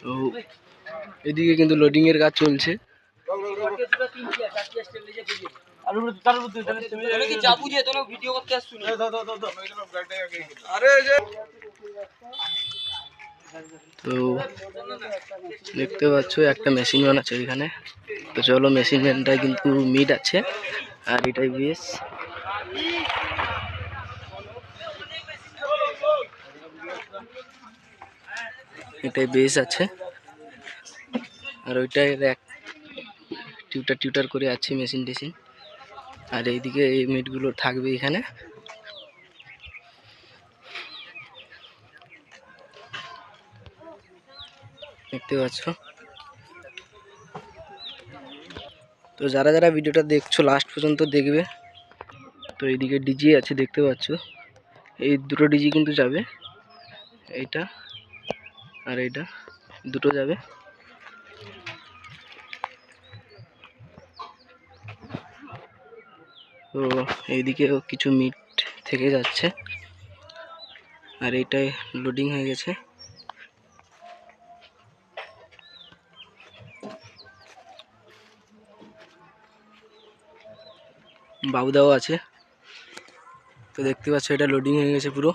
তো এদিকে কিন্তু লোডিং এর কাজ চলছে। তো দেখতে পাচ্ছ একটা মেশিন ম্যান আছে এখানে। তো চলো মেশিন ম্যানটা কিন্তু মিট আছে আর এটাই বেশ। এটাই বেশ আছে আর ওইটাই এক টিউটার করে আছে মেশিন টেশিন। আর এইদিকে এই মিটগুলো থাকবে এখানে। দেখতে পাচ্ছ। তো যারা যারা ভিডিওটা দেখছো লাস্ট পর্যন্ত দেখবে। তো এইদিকে ডিজি আছে দেখতে পাচ্ছ, এই দুটো ডিজি কিন্তু যাবে, এইটা আর এইটা দুটো যাবে। তো এইদিকেও কিছু মিট থেকে যাচ্ছে আর এইটাই লোডিং হয়ে গেছে। বাবুদাও আছে। তো দেখতে পাচ্ছ এটা লোডিং হয়ে গেছে পুরো।